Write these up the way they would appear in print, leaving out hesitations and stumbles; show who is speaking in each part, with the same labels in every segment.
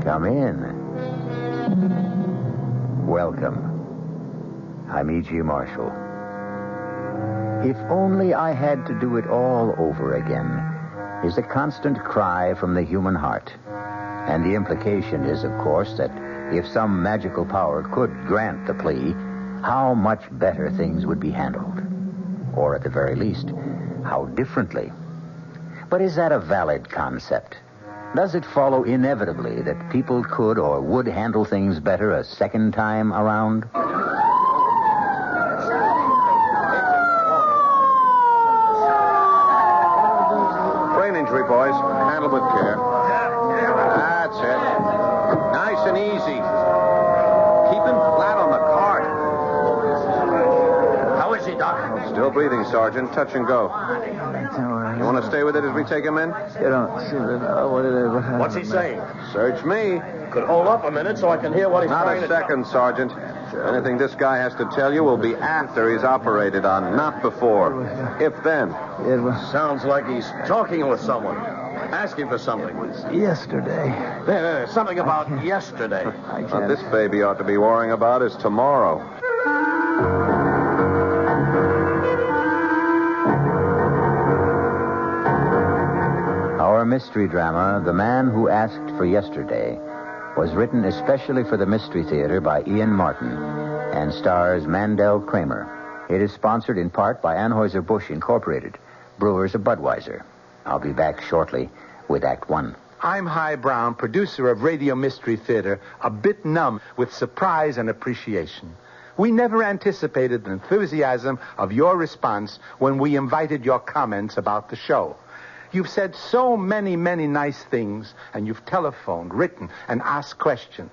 Speaker 1: Come in. Welcome. I'm E.G. Marshall. If only I had to do it all over again is a constant cry from the human heart. And the implication is, of course, that if some magical power could grant the plea, how much better things would be handled. Or at the very least, how differently. But is that a valid concept? Does it follow inevitably that people could or would handle things better a second time around?
Speaker 2: Brain injury, boys. Handle with care. That's it. Nice and easy. Keep him flat on the cart.
Speaker 3: How is he, Doc?
Speaker 2: Still breathing, Sergeant. Touch and go. You want to stay with it as we take him in?
Speaker 4: You don't see that.
Speaker 3: What's he saying?
Speaker 2: Search me.
Speaker 3: Could hold up a minute so I can hear what he's
Speaker 2: Not
Speaker 3: trying
Speaker 2: a
Speaker 3: to
Speaker 2: second, Sergeant. Anything this guy has to tell you will be after he's operated on, not before. If then.
Speaker 4: It was
Speaker 3: Sounds like he's talking with someone. Asking for something.
Speaker 4: yesterday.
Speaker 3: There, something about yesterday.
Speaker 4: I
Speaker 2: What
Speaker 4: can't.
Speaker 2: this baby ought to be worrying about is tomorrow.
Speaker 1: Our mystery drama, The Man Who Asked for Yesterday, was written especially for the Mystery Theater by Ian Martin and stars Mandel Kramer. It is sponsored in part by Anheuser-Busch Incorporated, brewers of Budweiser. I'll be back shortly with Act One.
Speaker 5: I'm Hy Brown, producer of Radio Mystery Theater, a bit numb with surprise and appreciation. We never anticipated the enthusiasm of your response when we invited your comments about the show. You've said so many, many nice things, and you've telephoned, written, and asked questions.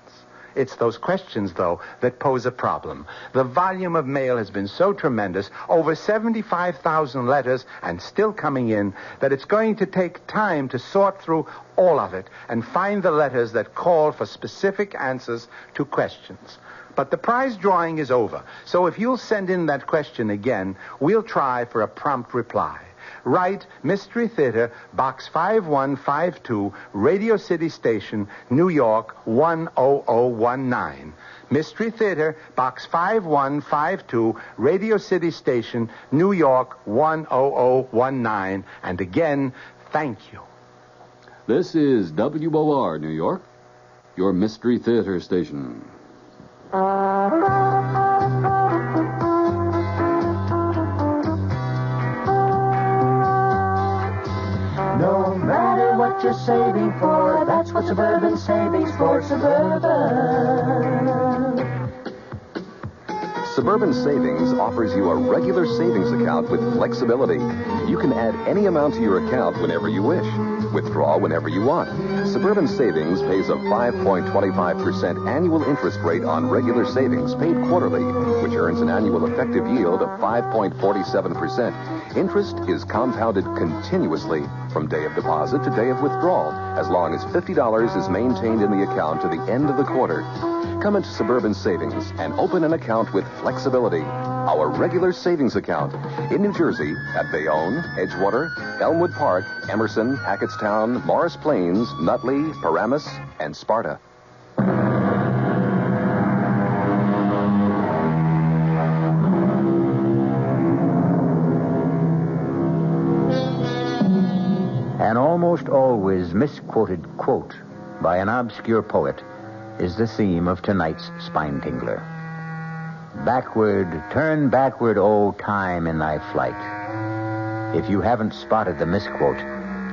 Speaker 5: It's those questions, though, that pose a problem. The volume of mail has been so tremendous, over 75,000 letters, and still coming in, that it's going to take time to sort through all of it and find the letters that call for specific answers to questions. But the prize drawing is over, so if you'll send in that question again, we'll try for a prompt reply. Write Mystery Theater, Box 5152, Radio City Station, New York 10019. Mystery Theater, Box 5152, Radio City Station, New York 10019. And again, thank you.
Speaker 6: This is WOR, New York, your Mystery Theater station.
Speaker 7: No matter what you're saving for, that's what Suburban Savings for Suburban.
Speaker 8: Suburban Savings offers you a regular savings account with flexibility. You can add any amount to your account whenever you wish. Withdraw whenever you want. Suburban Savings pays a 5.25% annual interest rate on regular savings paid quarterly, which earns an annual effective yield of 5.47%. Interest is compounded continuously from day of deposit to day of withdrawal, as long as $50 is maintained in the account to the end of the quarter. Come into Suburban Savings and open an account with flexibility. Our regular savings account in New Jersey at Bayonne, Edgewater, Elmwood Park, Emerson, Hackettstown, Morris Plains, Nutley, Paramus, and Sparta.
Speaker 1: An almost always misquoted quote by an obscure poet is the theme of tonight's Spine Tingler. Backward, turn backward, O time in thy flight. If you haven't spotted the misquote,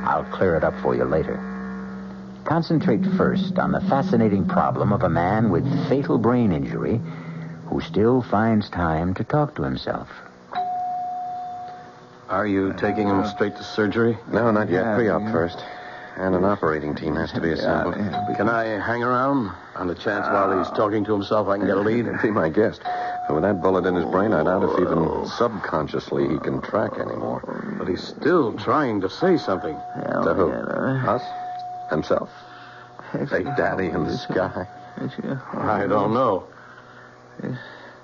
Speaker 1: I'll clear it up for you later. Concentrate first on the fascinating problem of a man with fatal brain injury who still finds time to talk to himself.
Speaker 3: Are you taking him straight to surgery?
Speaker 2: No, not yet. Pre-op first. And an operating team has to be assembled.
Speaker 3: Can I hang around? On the chance while he's talking to himself I can get a lead?
Speaker 2: Be my guest. And with that bullet in his brain, I doubt if even subconsciously he can track anymore.
Speaker 3: But he's still trying to say something.
Speaker 2: To who? Us? Himself? Big Daddy in the sky?
Speaker 3: I don't know.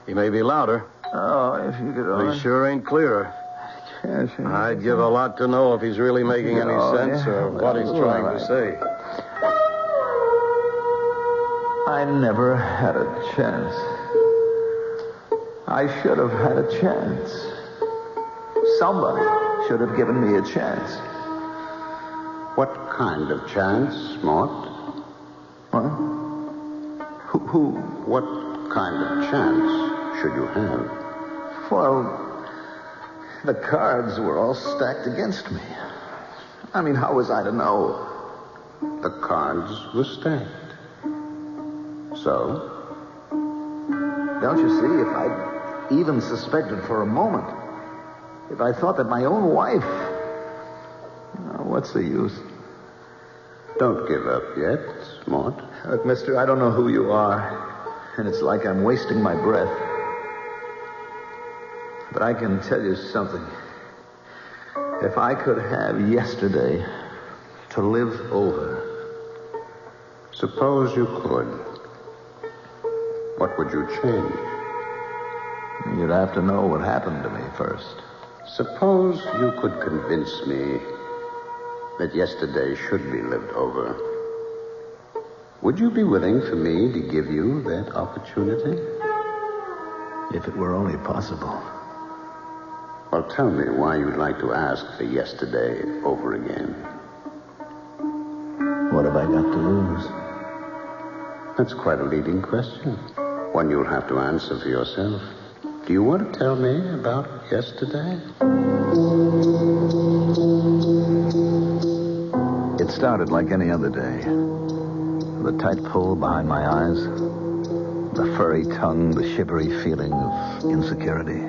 Speaker 3: He may be louder.
Speaker 4: Oh, if you could
Speaker 3: But
Speaker 4: only...
Speaker 3: he sure ain't clearer. I'd give a lot to know if he's really making any sense or what he's trying to say.
Speaker 4: I never had a chance. I should have had a chance. Somebody should have given me a chance.
Speaker 2: What kind of chance, Mort?
Speaker 4: What? Who?
Speaker 2: What kind of chance should you have?
Speaker 4: Well, the cards were all stacked against me. I mean, how was I to know?
Speaker 2: The cards were stacked. So?
Speaker 4: Don't you see, if I'd even suspected for a moment, if I thought that my own wife... what's the use?
Speaker 2: Don't give up yet, Mort.
Speaker 4: Look, mister, I don't know who you are, and it's like I'm wasting my breath. But I can tell you something. If I could have yesterday to live over...
Speaker 2: Suppose you could. What would you change?
Speaker 4: You'd have to know what happened to me first.
Speaker 2: Suppose you could convince me that yesterday should be lived over. Would you be willing for me to give you that opportunity?
Speaker 4: If it were only possible.
Speaker 2: Well, tell me why you'd like to ask for yesterday over again.
Speaker 4: What have I got to lose?
Speaker 2: That's quite a leading question. One you'll have to answer for yourself. Do you want to tell me about yesterday?
Speaker 4: It started like any other day. The tight pull behind my eyes, the furry tongue, the shivery feeling of insecurity.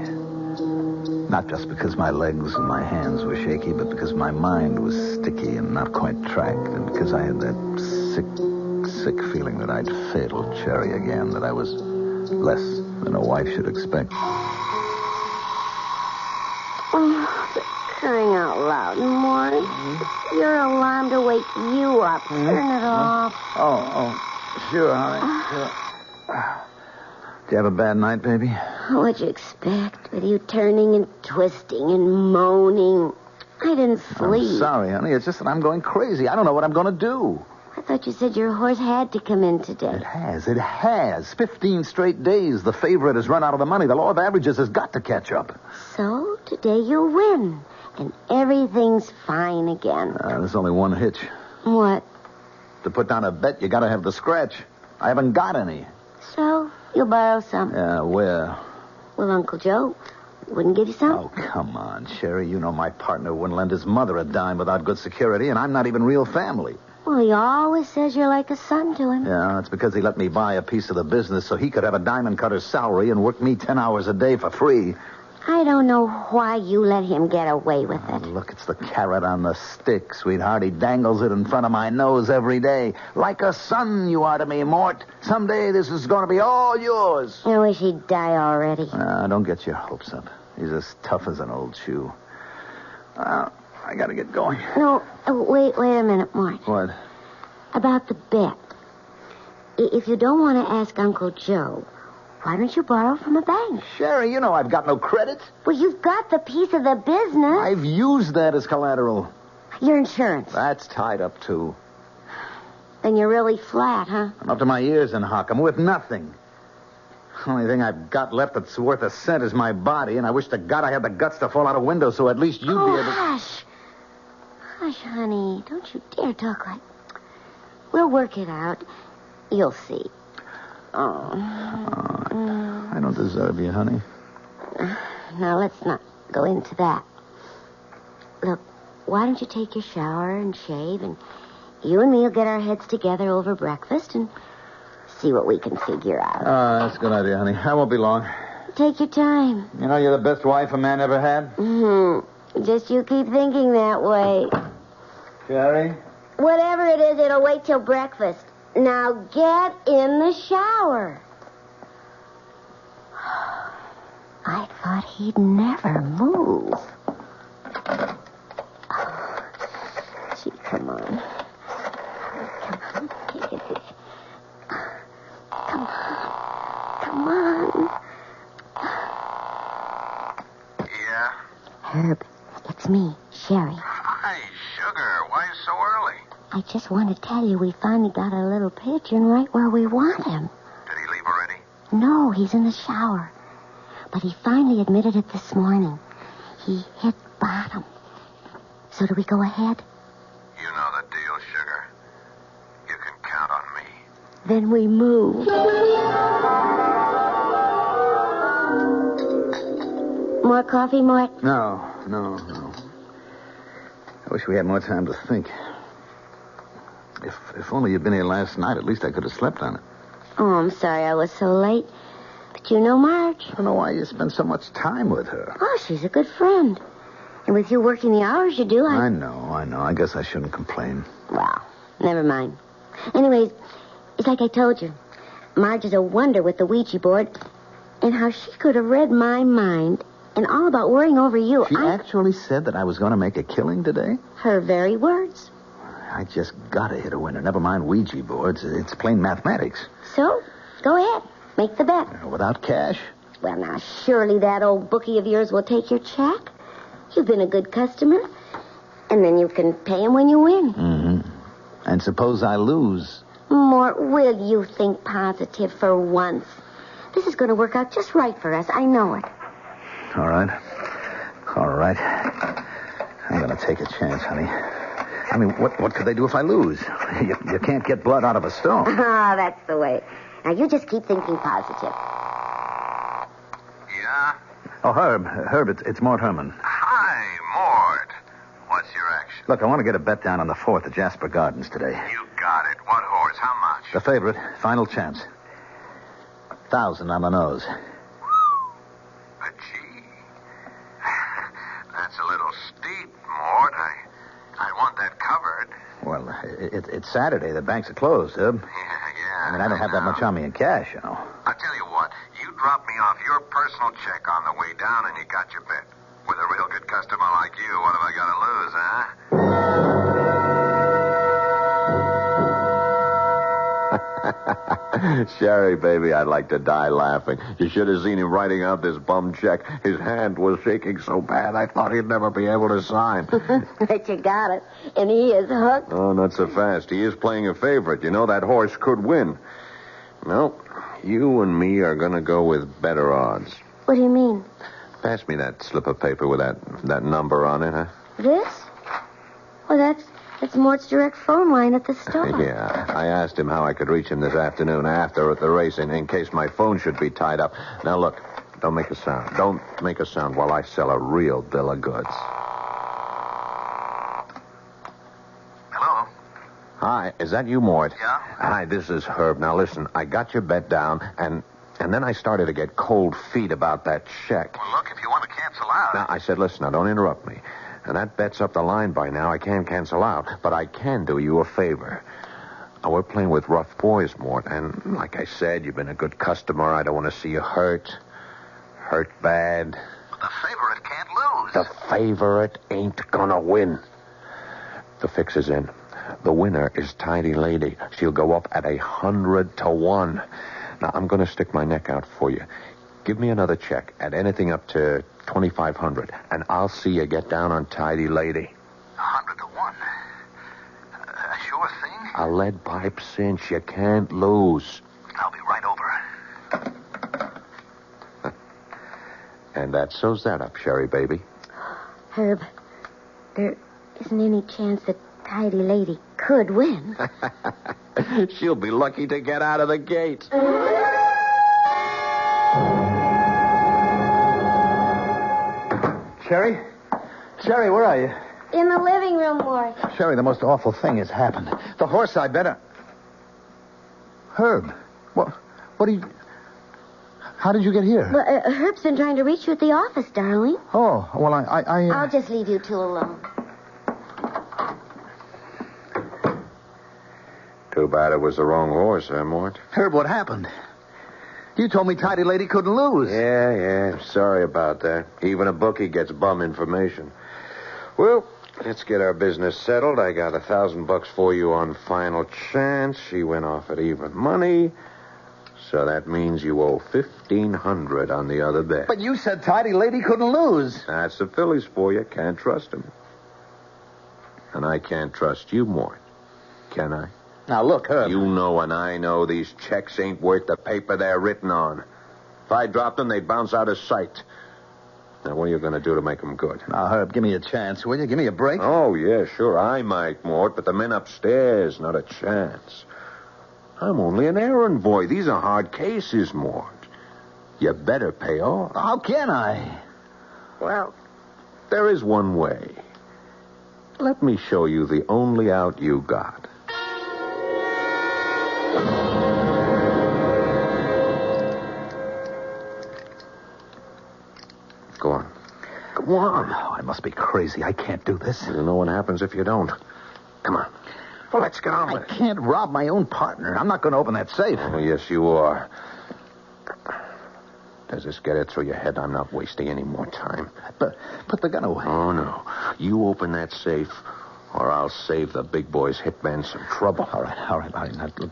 Speaker 4: Not just because my legs and my hands were shaky, but because my mind was sticky and not quite tracked, and because I had that sick feeling that I'd failed Cherry again, that I was less than a wife should expect.
Speaker 9: Oh, for crying out loud, Mort. Your alarm to wake you up. Turn it off.
Speaker 4: Oh, sure, honey, sure. Did you have a bad night, baby?
Speaker 9: What'd you expect with you turning and twisting and moaning? I didn't sleep.
Speaker 4: I'm sorry, honey. It's just that I'm going crazy. I don't know what I'm going to do.
Speaker 9: I thought you said your horse had to come in today.
Speaker 4: It has. 15 straight days. The favorite has run out of the money. The law of averages has got to catch up.
Speaker 9: So, today you'll win. And everything's fine again.
Speaker 4: There's only one hitch.
Speaker 9: What?
Speaker 4: To put down a bet, you got to have the scratch. I haven't got any.
Speaker 9: So, you'll borrow some.
Speaker 4: Yeah, where?
Speaker 9: Well, Uncle Joe wouldn't give you some.
Speaker 4: Oh, come on, Sherry. You know my partner wouldn't lend his mother a dime without good security, and I'm not even real family.
Speaker 9: Well, he always says you're like a son to him.
Speaker 4: Yeah, that's because he let me buy a piece of the business so he could have a diamond cutter's salary and work me 10 hours a day for free.
Speaker 9: I don't know why you let him get away with it.
Speaker 4: Look, it's the carrot on the stick, sweetheart. He dangles it in front of my nose every day. Like a son you are to me, Mort. Someday this is going to be all yours.
Speaker 9: I wish he'd die already.
Speaker 4: Don't get your hopes up. He's as tough as an old shoe. I got to get going.
Speaker 9: No, wait a minute, Mort.
Speaker 4: What?
Speaker 9: About the bet. If you don't want to ask Uncle Joe, why don't you borrow from a bank?
Speaker 4: Sherry, you know I've got no credit.
Speaker 9: Well, you've got the piece of the business.
Speaker 4: I've used that as collateral.
Speaker 9: Your insurance.
Speaker 4: That's tied up, too.
Speaker 9: Then you're really flat, huh?
Speaker 4: I'm up to my ears in hock. I'm worth nothing. The only thing I've got left that's worth a cent is my body, and I wish to God I had the guts to fall out a window so at least you'd be able to...
Speaker 9: Hush. Hush, honey. Don't you dare talk like... We'll work it out. You'll see.
Speaker 4: I don't deserve you, honey.
Speaker 9: Now, let's not go into that. Look, why don't you take your shower and shave, and you and me will get our heads together over breakfast and see what we can figure out.
Speaker 4: That's a good idea, honey. I won't be long.
Speaker 9: Take your time.
Speaker 4: You know you're the best wife a man ever had?
Speaker 9: Mm-hmm. Just you keep thinking that way.
Speaker 4: Sherry?
Speaker 9: Whatever it is, it'll wait till breakfast. Now get in the shower. I thought he'd never move. Gee, come on. Come on.
Speaker 2: Yeah?
Speaker 9: Herb, it's me, Sherry.
Speaker 2: Hi, Sugar. Why so early?
Speaker 9: I just want to tell you we finally got a little pigeon right where we want him.
Speaker 2: Did he leave already?
Speaker 9: No, he's in the shower. But he finally admitted it this morning. He hit bottom. So do we go ahead?
Speaker 2: You know the deal, sugar. You can count on me.
Speaker 9: Then we move. More coffee, Mort?
Speaker 4: No. I wish we had more time to think. If only you'd been here last night, at least I could have slept on it.
Speaker 9: Oh, I'm sorry I was so late. But you know Marge.
Speaker 4: I don't know why you spend so much time with her.
Speaker 9: Oh, she's a good friend. And with you working the hours you do,
Speaker 4: I know. I guess I shouldn't complain.
Speaker 9: Well, never mind. Anyways, it's like I told you. Marge is a wonder with the Ouija board. And how she could have read my mind and all about worrying over you.
Speaker 4: She actually said that I was going to make a killing today?
Speaker 9: Her very words.
Speaker 4: I just got to hit a winner. Never mind Ouija boards. It's plain mathematics.
Speaker 9: So, go ahead. Make the bet.
Speaker 4: Without cash?
Speaker 9: Well, now, surely that old bookie of yours will take your check. You've been a good customer. And then you can pay him when you win.
Speaker 4: Mm-hmm. And suppose I lose?
Speaker 9: Mort, will you think positive for once? This is going to work out just right for us. I know it.
Speaker 4: All right. I'm going to take a chance, honey. I mean, what could they do if I lose? You can't get blood out of a stone.
Speaker 9: Ah, that's the way. Now, you just keep thinking positive.
Speaker 2: Yeah?
Speaker 4: Oh, Herb, it's Mort Herman.
Speaker 2: Hi, Mort. What's your action?
Speaker 4: Look, I want to get a bet down on the 4th at Jasper Gardens today.
Speaker 2: You got it. What horse? How much?
Speaker 4: The favorite. Final chance. 1,000 on the nose.
Speaker 2: But gee. That's a little steep, Mort. I want that covered.
Speaker 4: Well, it's Saturday. The banks are closed, Herb.
Speaker 2: Yeah.
Speaker 4: I mean, I don't have that much on me in cash, you know.
Speaker 2: I'll tell you what. You drop me off your personal check on the way down and you got your bet. With a real good customer like you, what have I got to lose, huh?
Speaker 3: Sherry, baby, I'd like to die laughing. You should have seen him writing out this bum check. His hand was shaking so bad I thought he'd never be able to sign.
Speaker 9: But you got it. And he is hooked.
Speaker 3: Oh, not so fast. He is playing a favorite. You know, that horse could win. No, you and me are going to go with better odds.
Speaker 9: What do you mean?
Speaker 3: Pass me that slip of paper with that number on it, huh?
Speaker 9: This? Well, that's Mort's direct phone line at the store.
Speaker 3: Yeah, I asked him how I could reach him this afternoon after at the race in case my phone should be tied up. Now, look, don't make a sound. Don't make a sound while I sell a real bill of goods.
Speaker 2: Hello?
Speaker 3: Hi, is that you, Mort?
Speaker 2: Yeah?
Speaker 3: Hi, this is Herb. Now, listen, I got your bet down, and then I started to get cold feet about that check.
Speaker 2: Well, look, if you want to cancel out...
Speaker 3: Now, I said, listen, now, don't interrupt me. And that bet's up the line by now. I can't cancel out, but I can do you a favor. Now, we're playing with rough boys, Mort, and like I said, you've been a good customer. I don't want to see you hurt bad.
Speaker 2: But the favorite can't lose.
Speaker 3: The favorite ain't gonna win. The fix is in. The winner is Tidy Lady. She'll go up at 100 to 1. Now, I'm gonna stick my neck out for you. Give me another check at anything up to 2,500, and I'll see you get down on Tidy Lady.
Speaker 2: 100 to 1. A sure thing?
Speaker 3: A lead pipe cinch. You can't lose.
Speaker 2: I'll be right over.
Speaker 3: And that sews that up, Sherry, baby.
Speaker 9: Herb, there isn't any chance that Tidy Lady could win.
Speaker 3: She'll be lucky to get out of the gate.
Speaker 4: Sherry? Sherry, where are you?
Speaker 9: In the living room, Mort.
Speaker 4: Sherry, the most awful thing has happened. The horse I bet on... Herb, what do you... How did you get here?
Speaker 9: Well, Herb's been trying to reach you at the office, darling.
Speaker 4: Oh, well,
Speaker 9: I'll just leave you two alone.
Speaker 3: Too bad it was the wrong horse, huh, Mort?
Speaker 4: Herb, what happened? You told me Tidy Lady couldn't lose.
Speaker 3: Yeah. Sorry about that. Even a bookie gets bum information. Well, let's get our business settled. I got $1,000 for you on final chance. She went off at even money. So that means you owe $1,500 on the other bet.
Speaker 4: But you said Tidy Lady couldn't lose.
Speaker 3: That's the fillies for you. Can't trust them. And I can't trust you, Mort. can I?
Speaker 4: Now, look, Herb.
Speaker 3: You know and I know these checks ain't worth the paper they're written on. If I dropped them, they'd bounce out of sight. Now, what are you going to do to make them good?
Speaker 4: Now, Herb, give me a chance, will you? Give me a break.
Speaker 3: Oh, yeah, sure, I might, Mort, but the men upstairs, not a chance. I'm only an errand boy. These are hard cases, Mort. You better pay off.
Speaker 4: How can I?
Speaker 3: Well, there is one way. Let me show you the only out you got. Go on. Go on.
Speaker 4: Oh, I must be crazy. I can't do this.
Speaker 3: You know what happens if you don't. Come on. Well, let's get on with it.
Speaker 4: I can't rob my own partner. I'm not going to open that safe.
Speaker 3: Oh, yes, you are. Does this get it through your head? I'm not wasting any more time.
Speaker 4: But put the gun away.
Speaker 3: Oh, no. You open that safe, or I'll save the big boy's hitman some trouble.
Speaker 4: All right. Now, look,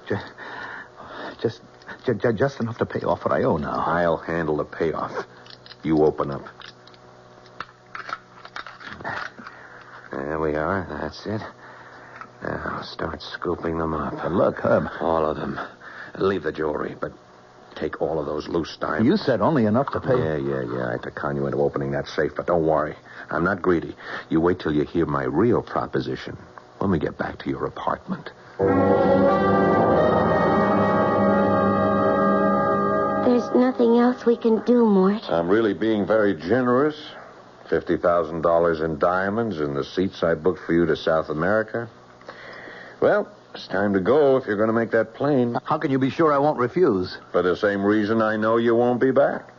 Speaker 4: just enough to pay off what I owe now.
Speaker 3: I'll handle the payoff. You open up. There we are. That's it. Now, start scooping them up.
Speaker 4: And look, Herb.
Speaker 3: All of them. Leave the jewelry, but take all of those loose diamonds.
Speaker 4: You said only enough to pay.
Speaker 3: Yeah. I had to con you into opening that safe, but don't worry. I'm not greedy. You wait till you hear my real proposition when we get back to your apartment.
Speaker 9: There's nothing else we can do, Mort.
Speaker 3: I'm really being very generous. $50,000 in diamonds and the seats I booked for you to South America. Well, it's time to go if you're going to make that plane.
Speaker 4: How can you be sure I won't refuse?
Speaker 3: For the same reason I know you won't be back.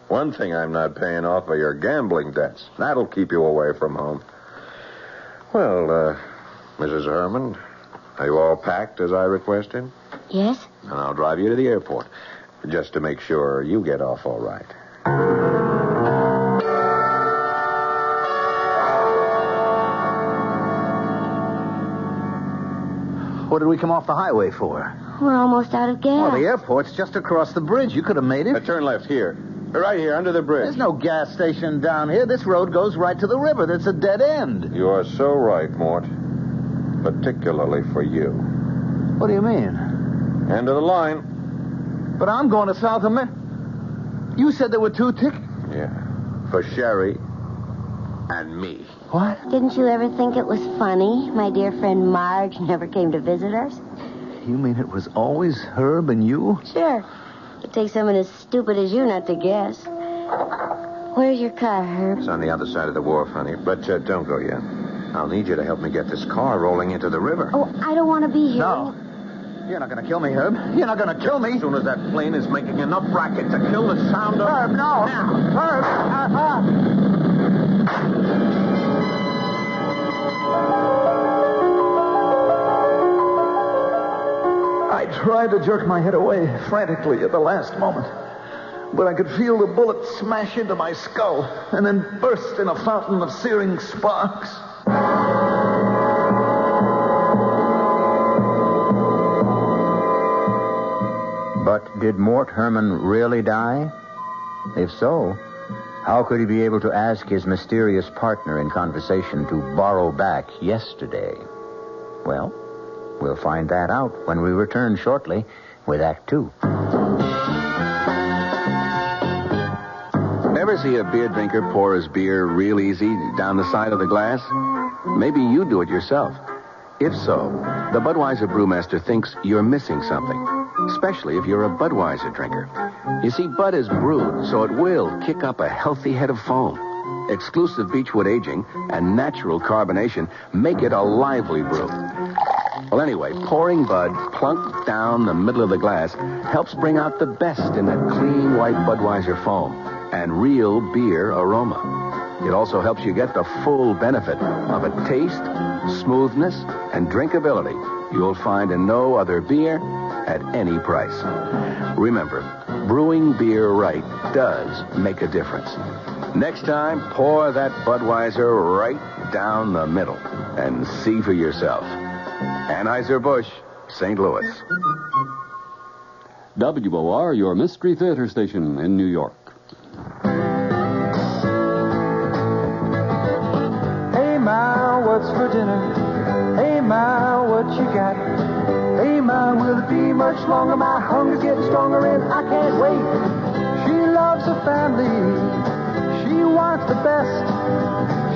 Speaker 3: One thing I'm not paying off are your gambling debts. That'll keep you away from home. Well, Mrs. Herman, are you all packed as I requested?
Speaker 9: Yes?
Speaker 3: And I'll drive you to the airport, just to make sure you get off all right.
Speaker 4: What did we come off the highway for?
Speaker 9: We're almost out of gas.
Speaker 4: Well, the airport's just across the bridge. You could have made it.
Speaker 3: Turn left here. Right here, under the bridge.
Speaker 4: There's no gas station down here. This road goes right to the river. That's a dead end.
Speaker 3: You are so right, Mort. Particularly for you.
Speaker 4: What do you mean?
Speaker 3: End of the line.
Speaker 4: But I'm going to South America. You said there were 2 tickets.
Speaker 3: Yeah. For Sherry and me.
Speaker 4: What?
Speaker 9: Didn't you ever think it was funny? My dear friend Marge never came to visit us.
Speaker 4: You mean it was always Herb and you?
Speaker 9: Sure. It takes someone as stupid as you not to guess. Where's your car, Herb?
Speaker 3: It's on the other side of the wharf, honey. But don't go yet. I'll need you to help me get this car rolling into the river.
Speaker 9: Oh, I don't want to be here.
Speaker 4: No. You're not going to kill me, Herb. You're not going to kill me.
Speaker 3: As soon as that plane is making enough racket to kill the sound of...
Speaker 4: Herb, no.
Speaker 3: Now.
Speaker 4: Herb. I tried to jerk my head away frantically at the last moment, but I could feel the bullet smash into my skull and then burst in a fountain of searing sparks.
Speaker 1: But did Mort Herman really die? If so, how could he be able to ask his mysterious partner in conversation to borrow back yesterday? Well, we'll find that out when we return shortly with Act 2.
Speaker 10: Ever see a beer drinker pour his beer real easy down the side of the glass? Maybe you do it yourself. If so, the Budweiser Brewmaster thinks you're missing something, especially if you're a Budweiser drinker. You see, Bud is brewed, so it will kick up a healthy head of foam. Exclusive beechwood aging and natural carbonation make it a lively brew. Well, anyway, pouring Bud plunk down the middle of the glass helps bring out the best in that clean white Budweiser foam and real beer aroma. It also helps you get the full benefit of a taste, smoothness, and drinkability you'll find in no other beer at any price. Remember, brewing beer right does make a difference. Next time, pour that Budweiser right down the middle and see for yourself. Anheuser-Busch, St. Louis.
Speaker 6: WOR, your Mystery Theater station in New York.
Speaker 7: Hey, Ma, what's for dinner? Hey, Hey, Ma, what you got? Hey, Ma, will it be much longer? My hunger's getting stronger and I can't wait. She loves her family. She wants the best.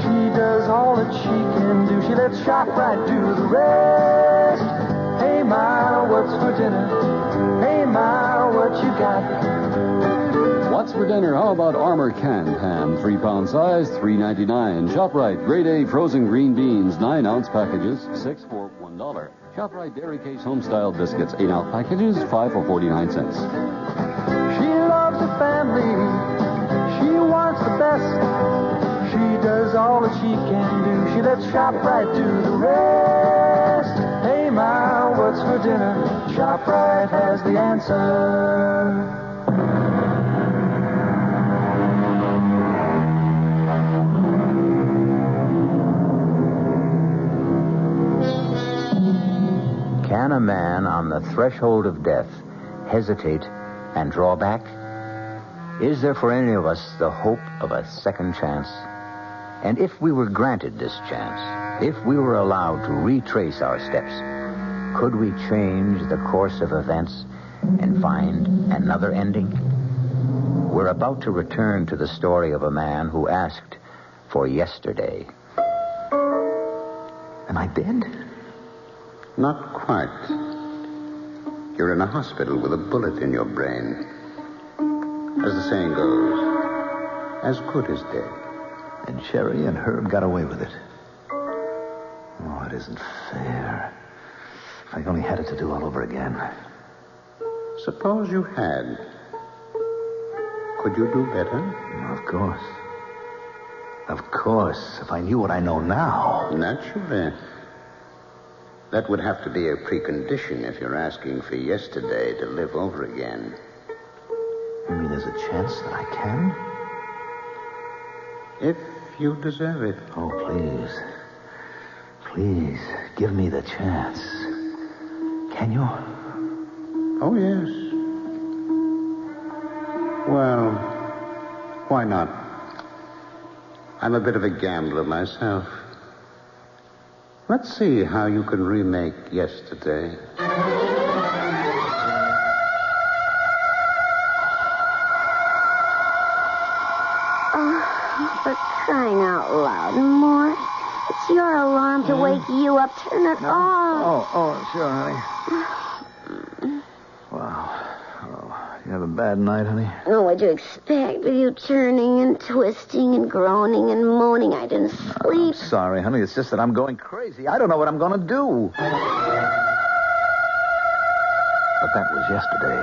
Speaker 7: She does all that she can do. She lets ShopRite do the rest. Hey, Ma, what's for dinner? Hey, Ma, what you got?
Speaker 6: What's for dinner? How about Armour canned ham, 3-pound size, $3.99. ShopRite, grade A frozen green beans, 9-ounce packages, 6 for $1. ShopRite Dairy Case Homestyle biscuits, 8-ounce packages, 5 for 49 cents.
Speaker 7: She loves her family. She wants the best. She does all that she can do. She lets ShopRite do the rest. Hey, Ma, what's for dinner? ShopRite has the answer.
Speaker 1: Can a man on the threshold of death hesitate and draw back? Is there for any of us the hope of a second chance? And if we were granted this chance, if we were allowed to retrace our steps, could we change the course of events and find another ending? We're about to return to the story of a man who asked for yesterday.
Speaker 4: Am I dead?
Speaker 2: Not quite. You're in a hospital with a bullet in your brain. As the saying goes, as good as dead.
Speaker 4: And Sherry and Herb got away with it. Oh, it isn't fair. If I only had it to do all over again.
Speaker 2: Suppose you had. Could you do better?
Speaker 4: Of course. Of course, if I knew what I know now.
Speaker 2: Naturally. That would have to be a precondition if you're asking for yesterday to live over again.
Speaker 4: You mean there's a chance that I can?
Speaker 2: If you deserve it.
Speaker 4: Oh, please. Please, give me the chance. Can you?
Speaker 2: Oh, yes. Well, why not? I'm a bit of a gambler myself. Let's see how you can remake yesterday.
Speaker 9: Oh, for crying out loud, Morris. It's your alarm to wake you up. Turn it off.
Speaker 4: Oh, sure, honey. Wow. Oh, you have a bad night, honey?
Speaker 9: Oh, what'd you expect with you turning and twisting and groaning and moaning? I didn't sleep.
Speaker 4: I'm sorry, honey. It's just that I'm going crazy. I don't know what I'm going to do. But that was yesterday.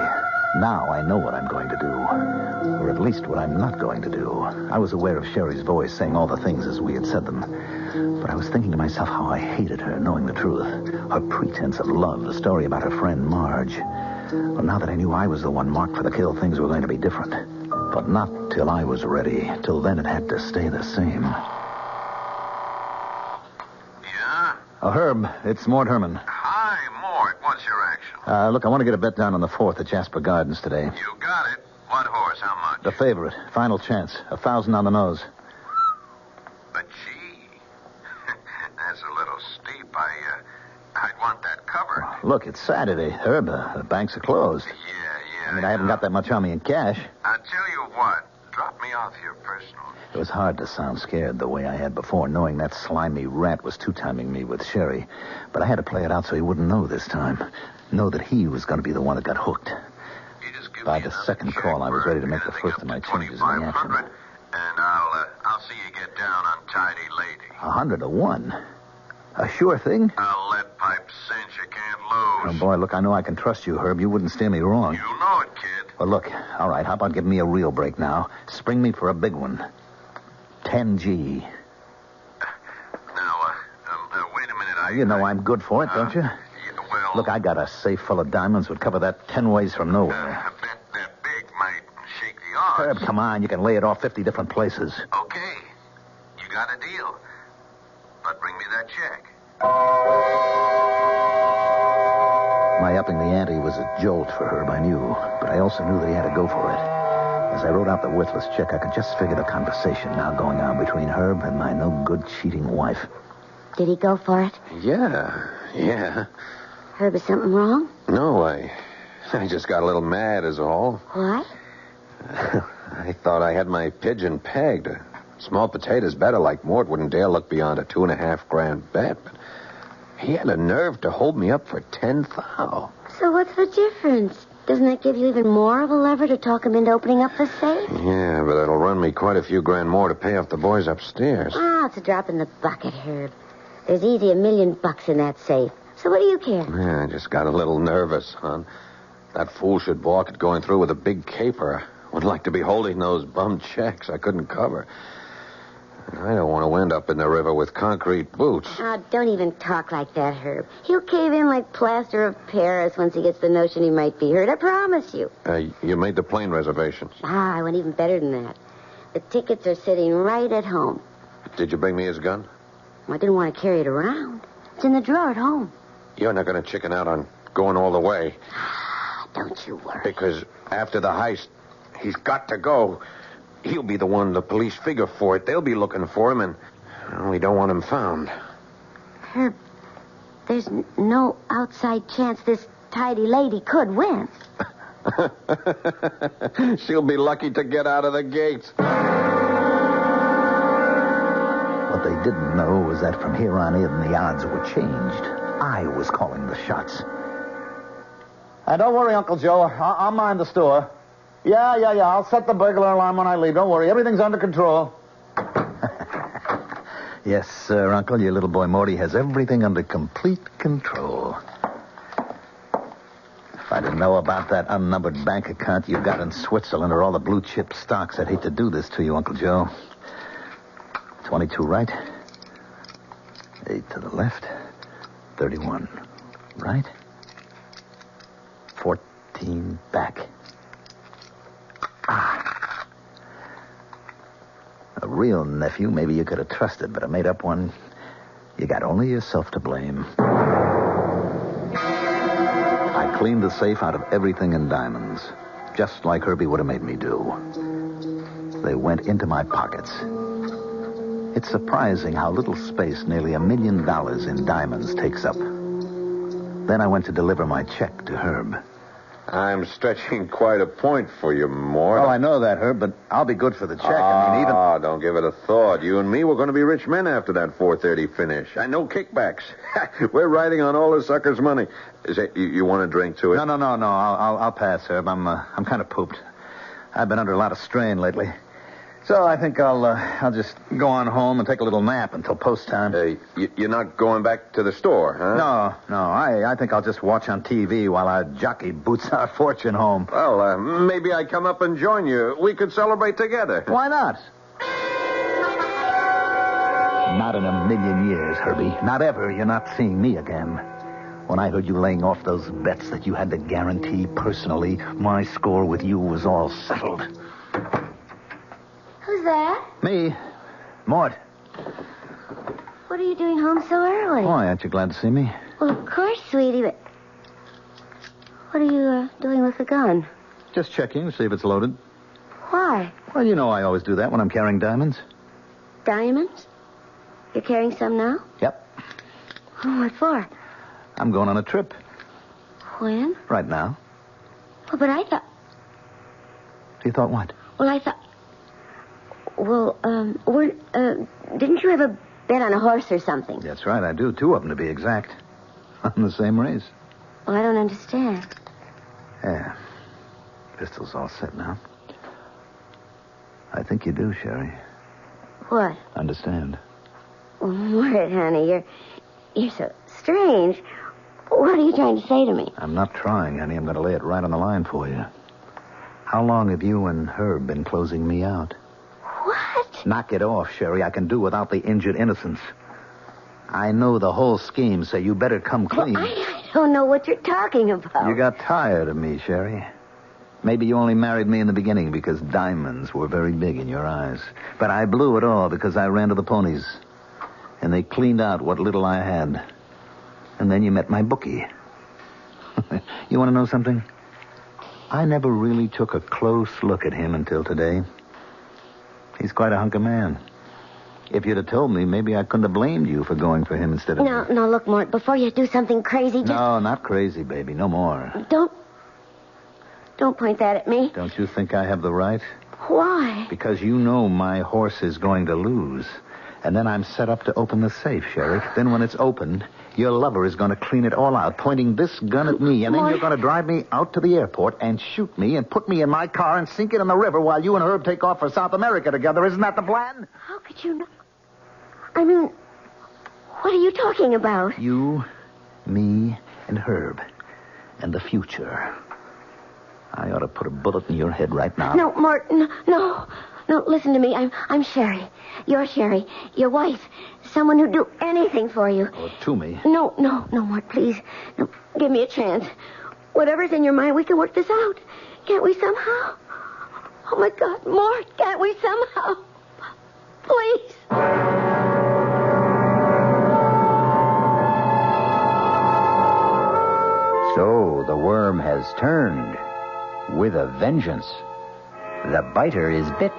Speaker 4: Now I know what I'm going to do. Or at least what I'm not going to do. I was aware of Sherry's voice saying all the things as we had said them. But I was thinking to myself how I hated her, knowing the truth. Her pretense of love, the story about her friend Marge. Well, now that I knew I was the one marked for the kill, things were going to be different. But not till I was ready. Till then, it had to stay the same.
Speaker 3: Yeah?
Speaker 4: Herb, it's Mort Herman.
Speaker 3: Hi, Mort. What's your action?
Speaker 4: Look, I want to get a bet down on the 4th at Jasper Gardens today.
Speaker 3: You got it. What horse? How much?
Speaker 4: The favorite. Final chance. 1,000 on the nose.
Speaker 3: But gee, that's a little steep. I'd want that covered.
Speaker 4: Look, it's Saturday, Herb. The banks are closed.
Speaker 3: Yeah.
Speaker 4: I mean, I haven't got that much on me in cash.
Speaker 3: I'll tell you what. Drop me off your personal.
Speaker 4: It was hard to sound scared the way I had before, knowing that slimy rat was two-timing me with Sherry. But I had to play it out so he wouldn't know this time. Know that he was going to be the one that got hooked.
Speaker 3: You just give
Speaker 4: By
Speaker 3: me
Speaker 4: the
Speaker 3: another
Speaker 4: second
Speaker 3: check
Speaker 4: call, I was
Speaker 3: for
Speaker 4: ready to make the
Speaker 3: anything
Speaker 4: first
Speaker 3: up
Speaker 4: of my
Speaker 3: to
Speaker 4: changes in the action.
Speaker 3: 2,500, and I'll see you get down on Tidy Lady.
Speaker 4: 100 to 1. A sure thing?
Speaker 3: A lead pipe cinch you can't
Speaker 4: Oh,
Speaker 3: lose.
Speaker 4: boy, look, I know I can trust you, Herb. You wouldn't steer me wrong.
Speaker 3: You know it, kid.
Speaker 4: Well, look, all right, how about giving me a real break now? Spring me for a big one. 10G.
Speaker 3: Now, wait a minute.
Speaker 4: You know I'm good for it, don't you?
Speaker 3: Yeah, well...
Speaker 4: Look, I got a safe full of diamonds would cover that 10 ways from nowhere.
Speaker 3: I bet that big might shake the odds.
Speaker 4: Herb, come on. You can lay it off 50 different places.
Speaker 3: Okay. You got a deal. But bring me that check.
Speaker 4: My upping the ante was a jolt for Herb, I knew. But I also knew that he had to go for it. As I wrote out the worthless check, I could just figure the conversation now going on between Herb and my no-good cheating wife.
Speaker 9: Did he go for it?
Speaker 3: Yeah.
Speaker 9: Herb, is something wrong?
Speaker 3: No, I just got a little mad is all.
Speaker 9: What?
Speaker 3: I thought I had my pigeon pegged. A small potato's better, like Mort wouldn't dare look beyond a $2.5 grand bet. But he had a nerve to hold me up for 10 thou.
Speaker 9: So what's the difference? Doesn't that give you even more of a lever to talk him into opening up the safe?
Speaker 3: Yeah, but it'll run me quite a few grand more to pay off the boys upstairs.
Speaker 9: Ah, it's a drop in the bucket, Herb. There's easy $1 million in that safe. So what do you care?
Speaker 3: Yeah, I just got a little nervous, hon. That fool should balk at going through with a big caper. I wouldn't like to be holding those bum checks I couldn't cover. I don't want to end up in the river with concrete boots.
Speaker 9: Oh, don't even talk like that, Herb. He'll cave in like plaster of Paris once he gets the notion he might be hurt. I promise you.
Speaker 3: You made the plane reservations.
Speaker 9: Ah, I went even better than that. The tickets are sitting right at home.
Speaker 3: Did you bring me his gun?
Speaker 9: Well, I didn't want to carry it around. It's in the drawer at home.
Speaker 3: You're not going to chicken out on going all the way.
Speaker 9: Don't you worry.
Speaker 3: Because after the heist, he's got to go. He'll be the one the police figure for it. They'll be looking for him, and we don't want him found.
Speaker 9: Herb, there's no outside chance this tidy lady could win.
Speaker 3: She'll be lucky to get out of the gates.
Speaker 4: What they didn't know was that from here on in, the odds were changed. I was calling the shots.
Speaker 11: Don't worry, Uncle Joe. I'll mind the store. Yeah. I'll set the burglar alarm when I leave. Don't worry. Everything's under control.
Speaker 4: Yes, sir, Uncle. Your little boy Morty has everything under complete control. If I didn't know about that unnumbered bank account you've got in Switzerland or all the blue chip stocks, I'd hate to do this to you, Uncle Joe. 22 right. 8 to the left. 31 right. 14 back. A real nephew, maybe you could have trusted, but a made-up one, you got only yourself to blame. I cleaned the safe out of everything in diamonds, just like Herbie would have made me do. They went into my pockets. It's surprising how little space nearly $1 million in diamonds takes up. Then I went to deliver my check to Herb.
Speaker 3: I'm stretching quite a point for you, Mort.
Speaker 11: Oh, I know that, Herb, but I'll be good for the check. I mean, even...
Speaker 3: Oh, don't give it a thought. You and me, we're going to be rich men after that 4:30 finish. And no kickbacks. We're riding on all the sucker's money. You want a drink to it?
Speaker 11: No. I'll pass, Herb. I'm kind of pooped. I've been under a lot of strain lately. So I think I'll just go on home and take a little nap until post time.
Speaker 3: You're not going back to the store, huh?
Speaker 11: No. I think I'll just watch on TV while our jockey boots our fortune home.
Speaker 3: Well, maybe I come up and join you. We could celebrate together.
Speaker 11: Why not?
Speaker 4: Not in a million years, Herbie. Not ever. You're not seeing me again. When I heard you laying off those bets that you had to guarantee personally, my score with you was all settled.
Speaker 9: Who's that?
Speaker 4: Me. Mort.
Speaker 9: What are you doing home so early?
Speaker 4: Why, aren't you glad to see me?
Speaker 9: Well, of course, sweetie, but... What are you doing with the gun?
Speaker 4: Just checking to see if it's loaded.
Speaker 9: Why?
Speaker 4: Well, you know I always do that when I'm carrying diamonds.
Speaker 9: Diamonds? You're carrying some now?
Speaker 4: Yep.
Speaker 9: Oh, what for?
Speaker 4: I'm going on a trip.
Speaker 9: When?
Speaker 4: Right now.
Speaker 9: Oh, but I thought...
Speaker 4: You thought what?
Speaker 9: Well, I thought... Well, didn't you have a bet on a horse or something?
Speaker 4: That's right, I do. 2 of them, to be exact. On the same race.
Speaker 9: Well, I don't understand.
Speaker 4: Yeah. Pistol's all set now. I think you do, Sherry.
Speaker 9: What?
Speaker 4: Understand.
Speaker 9: Well, Mort, honey, you're so strange. What are you trying to say to me?
Speaker 4: I'm not trying, honey. I'm going to lay it right on the line for you. How long have you and Herb been closing me out?
Speaker 9: What?
Speaker 4: Knock it off, Sherry. I can do without the injured innocence. I know the whole scheme, so you better come clean.
Speaker 9: Well, I don't know what you're talking about.
Speaker 4: You got tired of me, Sherry. Maybe you only married me in the beginning because diamonds were very big in your eyes. But I blew it all because I ran to the ponies. And they cleaned out what little I had. And then you met my bookie. You want to know something? I never really took a close look at him until today. He's quite a hunk of man.
Speaker 11: If you'd have told me, maybe I couldn't have blamed you for going for him instead of...
Speaker 9: No, look, Mort, before you do something crazy, just...
Speaker 11: No, not crazy, baby. No more.
Speaker 9: Don't point that at me.
Speaker 11: Don't you think I have the right?
Speaker 9: Why?
Speaker 11: Because you know my horse is going to lose. And then I'm set up to open the safe, Sheriff. Then when it's opened, your lover is going to clean it all out, pointing this gun at me. And then you're going to drive me out to the airport and shoot me and put me in my car and sink it in the river while you and Herb take off for South America together. Isn't that the plan?
Speaker 9: How could you know? I mean, what are you talking about?
Speaker 11: You, me, and Herb. And the future. I ought to put a bullet in your head right now.
Speaker 9: No, Martin, no. No, listen to me. I'm Sherry. You're Sherry. Your wife. Someone who'd do anything for you.
Speaker 11: Oh, to me.
Speaker 9: No, Mort, please. No, give me a chance. Whatever's in your mind, we can work this out. Can't we somehow? Oh, my God, Mort, can't we somehow? Please.
Speaker 1: So the worm has turned with a vengeance. The biter is bit.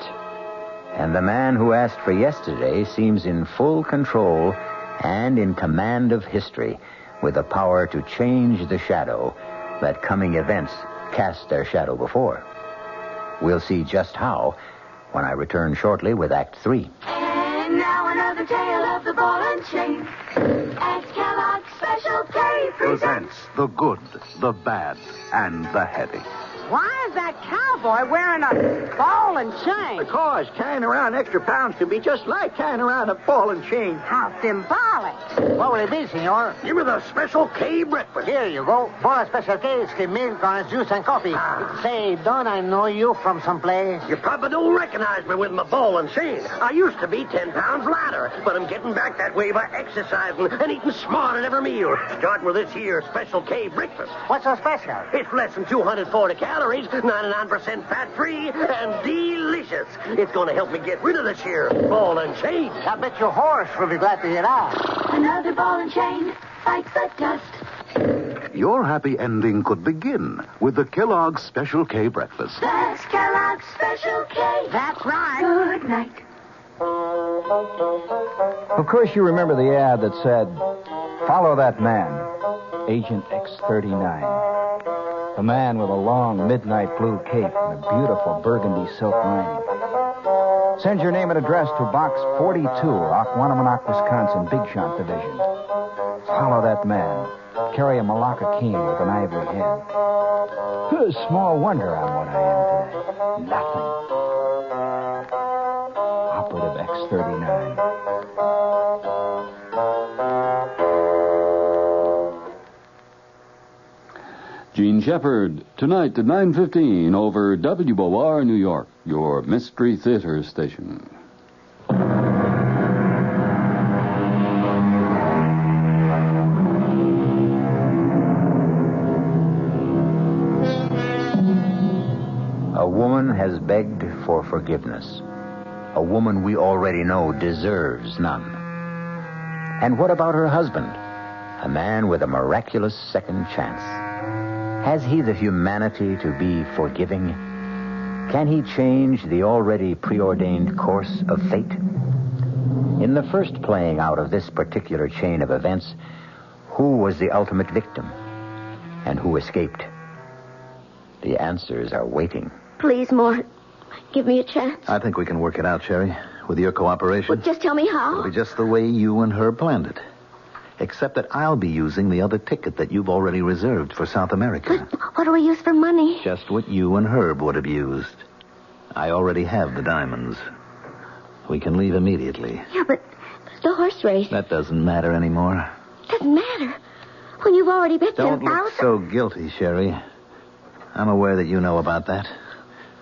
Speaker 1: And the man who asked for yesterday seems in full control and in command of history, with the power to change the shadow that coming events cast their shadow before. We'll see just how when I return shortly with Act 3.
Speaker 12: And now another tale of the ball and chain. As Kellogg's Special K presents
Speaker 13: the good, the bad, and the heady.
Speaker 14: Why is that cowboy wearing a ball and chain?
Speaker 15: Because carrying around extra pounds can be just like carrying around a ball and chain.
Speaker 14: How symbolic.
Speaker 15: What will it be, senor? Give me the Special K breakfast. Here you go. For a Special K, it's the milk, orange juice, and coffee. Say, don't I know you from someplace?
Speaker 16: You probably don't recognize me with my ball and chain. I used to be 10 pounds lighter, but I'm getting back that way by exercising and eating smart at every meal. Starting with this here Special K breakfast.
Speaker 15: What's so special?
Speaker 16: It's less than 240 calories, 99% fat-free, and delicious. It's going to help me get rid of this here ball and chain.
Speaker 15: I bet your horse will be glad to hear that.
Speaker 12: Another ball and chain bites the dust.
Speaker 13: Your happy ending could begin with the Kellogg's Special K breakfast.
Speaker 12: That's Kellogg's Special K.
Speaker 14: That's right.
Speaker 12: Good night.
Speaker 17: Of course, you remember the ad that said, "Follow that man, Agent X39. A man with a long midnight blue cape and a beautiful burgundy silk lining. Send your name and address to Box 42, Aquanamonoc, Wisconsin, Big Shot Division. Follow that man. Carry a Malacca cane with an ivory head. Small wonder I'm what I am today. Nothing. Operative X39.
Speaker 6: Gene Shepard, tonight at 9:15 over WOR New York, your Mystery Theater station.
Speaker 1: A woman has begged for forgiveness. A woman we already know deserves none. And what about her husband? A man with a miraculous second chance. Has he the humanity to be forgiving? Can he change the already preordained course of fate? In the first playing out of this particular chain of events, who was the ultimate victim? And who escaped? The answers are waiting.
Speaker 9: Please, Mort, give me a chance.
Speaker 11: I think we can work it out, Sherry. With your cooperation.
Speaker 9: Well, just tell me how.
Speaker 11: It'll be just the way you and her planned it. Except that I'll be using the other ticket that you've already reserved for South America.
Speaker 9: But what do we use for money?
Speaker 11: Just what you and Herb would have used. I already have the diamonds. We can leave immediately.
Speaker 9: Yeah, but the horse race.
Speaker 11: That doesn't matter anymore.
Speaker 9: Doesn't matter. When you've already bet
Speaker 11: Don't
Speaker 9: 10,000.
Speaker 11: look so guilty, Sherry. I'm aware that you know about that.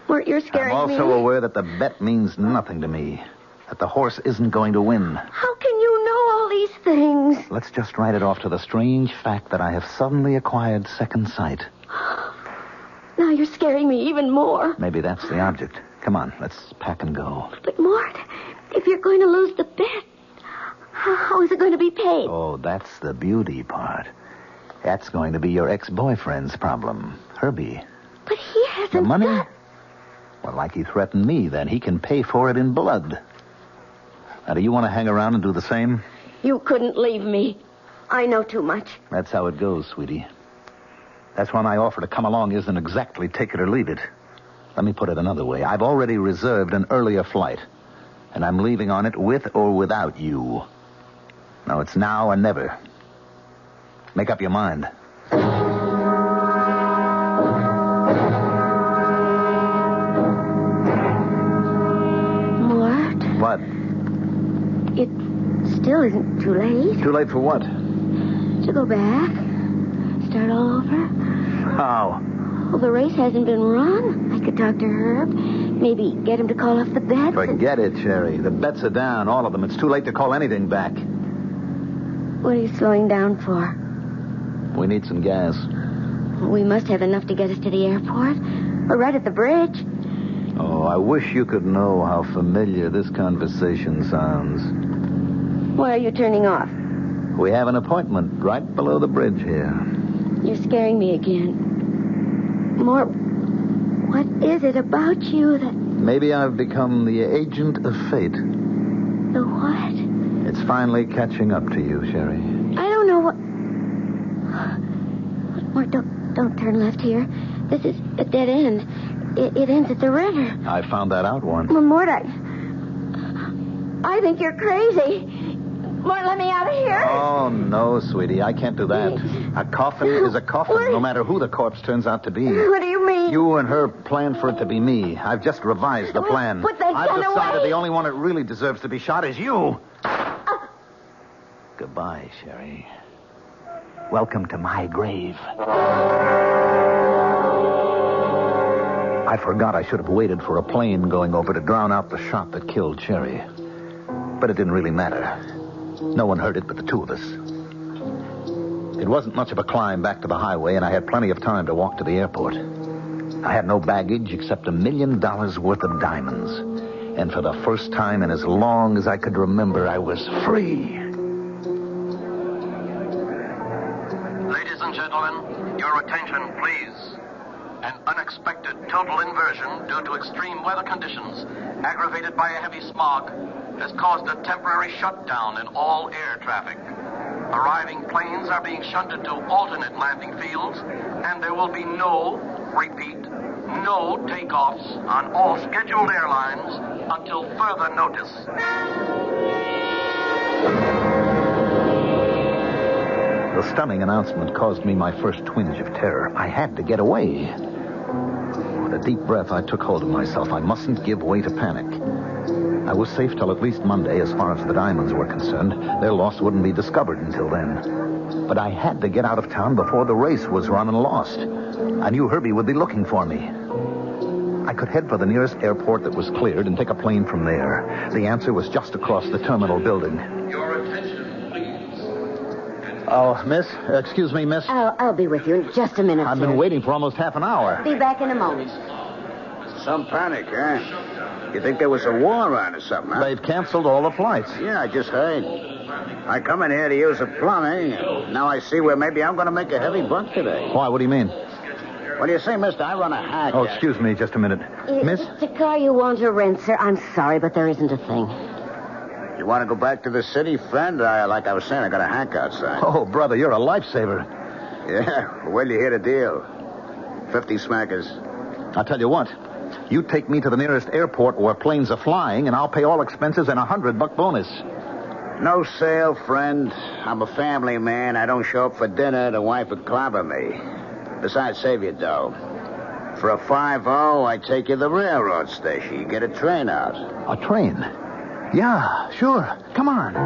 Speaker 9: Mort, you're scaring
Speaker 11: I'm
Speaker 9: me.
Speaker 11: also aware that the bet means nothing to me. That the horse isn't going to win.
Speaker 9: How can you know all these things?
Speaker 11: Let's just write it off to the strange fact that I have suddenly acquired second sight.
Speaker 9: Now you're scaring me even more.
Speaker 11: Maybe that's the object. Come on, let's pack and go.
Speaker 9: But, Mort, if you're going to lose the bet, how is it going to be paid?
Speaker 11: Oh, that's the beauty part. That's going to be your ex-boyfriend's problem, Herbie.
Speaker 9: But he hasn't...
Speaker 11: The money? Well, like he threatened me, then he can pay for it in blood. Now, do you want to hang around and do the same?
Speaker 9: You couldn't leave me. I know too much.
Speaker 11: That's how it goes, sweetie. That's why my offer to come along isn't exactly take it or leave it. Let me put it another way. I've already reserved an earlier flight, and I'm leaving on it with or without you. Now, it's now or never. Make up your mind.
Speaker 9: Mort?
Speaker 11: What?
Speaker 9: It still isn't too late.
Speaker 11: Too late for what?
Speaker 9: To go back. Start all over.
Speaker 11: How?
Speaker 9: Well, the race hasn't been run. I could talk to Herb. Maybe get him to call off the bets.
Speaker 11: Forget it, Sherry. The bets are down, all of them. It's too late to call anything back.
Speaker 9: What are you slowing down for?
Speaker 11: We need some gas.
Speaker 9: We must have enough to get us to the airport. We're right at the bridge.
Speaker 11: Oh, I wish you could know how familiar this conversation sounds.
Speaker 9: Why are you turning off?
Speaker 11: We have an appointment right below the bridge here.
Speaker 9: You're scaring me again. Mort, what is it about you that...
Speaker 11: Maybe I've become the agent of fate.
Speaker 9: The what?
Speaker 11: It's finally catching up to you, Sherry.
Speaker 9: I don't know what... Mort, don't turn left here. This is a dead end. It ends at the river.
Speaker 11: I found that out once.
Speaker 9: Well, Mort, I think you're crazy. Mort, let me out of here.
Speaker 11: Oh, no, sweetie. I can't do that. A coffin is a coffin, no matter who the corpse turns out to be.
Speaker 9: What do you mean?
Speaker 11: You and her planned for it to be me. I've just revised the plan.
Speaker 9: Put that
Speaker 11: I've
Speaker 9: gun
Speaker 11: decided
Speaker 9: away.
Speaker 11: the only one that really deserves to be shot is you. Goodbye, Sherry. Welcome to my grave. I forgot I should have waited for a plane going over to drown out the shot that killed Sherry. But it didn't really matter. No one heard it but the two of us. It wasn't much of a climb back to the highway, and I had plenty of time to walk to the airport. I had no baggage except $1 million worth of diamonds. And for the first time in as long as I could remember, I was free.
Speaker 18: Ladies and gentlemen, your attention, please. An unexpected total inversion due to extreme weather conditions, aggravated by a heavy smog, has caused a temporary shutdown in all air traffic. Arriving planes are being shunted to alternate landing fields, and there will be no takeoffs on all scheduled airlines until further notice.
Speaker 11: The stunning announcement caused me my first twinge of terror. I had to get away. With a deep breath, I took hold of myself. I mustn't give way to panic. I was safe till at least Monday as far as the diamonds were concerned. Their loss wouldn't be discovered until then. But I had to get out of town before the race was run and lost. I knew Herbie would be looking for me. I could head for the nearest airport that was cleared and take a plane from there. The answer was just across the terminal building.
Speaker 18: Your attention, please.
Speaker 11: Oh, miss? Excuse me, miss?
Speaker 9: I'll be with you in just a minute,
Speaker 11: I've
Speaker 9: sir.
Speaker 11: been waiting for almost half an hour.
Speaker 9: Be back in a moment.
Speaker 2: Some panic, huh? You think there was a war on or something, huh?
Speaker 11: They've canceled all the flights.
Speaker 2: Yeah, I just heard. I come in here to use the plumbing, and now I see where maybe I'm going to make a heavy buck today.
Speaker 11: Why? What do you mean?
Speaker 2: What do you say, mister? I run a hack.
Speaker 11: Oh, excuse me just a minute. Miss?
Speaker 9: It's a car you want to rent, sir. I'm sorry, but there isn't a thing.
Speaker 2: You want to go back to the city, friend? Like I was saying, I got a hack outside.
Speaker 11: Oh, brother, you're a lifesaver.
Speaker 2: Yeah, well, you hear the deal. 50 smackers.
Speaker 11: I'll tell you what. You take me to the nearest airport where planes are flying, and I'll pay all expenses and $100 bonus.
Speaker 2: No sale, friend. I'm a family man. I don't show up for dinner. The wife would clobber me. Besides, save your dough. For a 5-0, I take you to the railroad station. You get a train out.
Speaker 11: A train? Yeah, sure. Come on.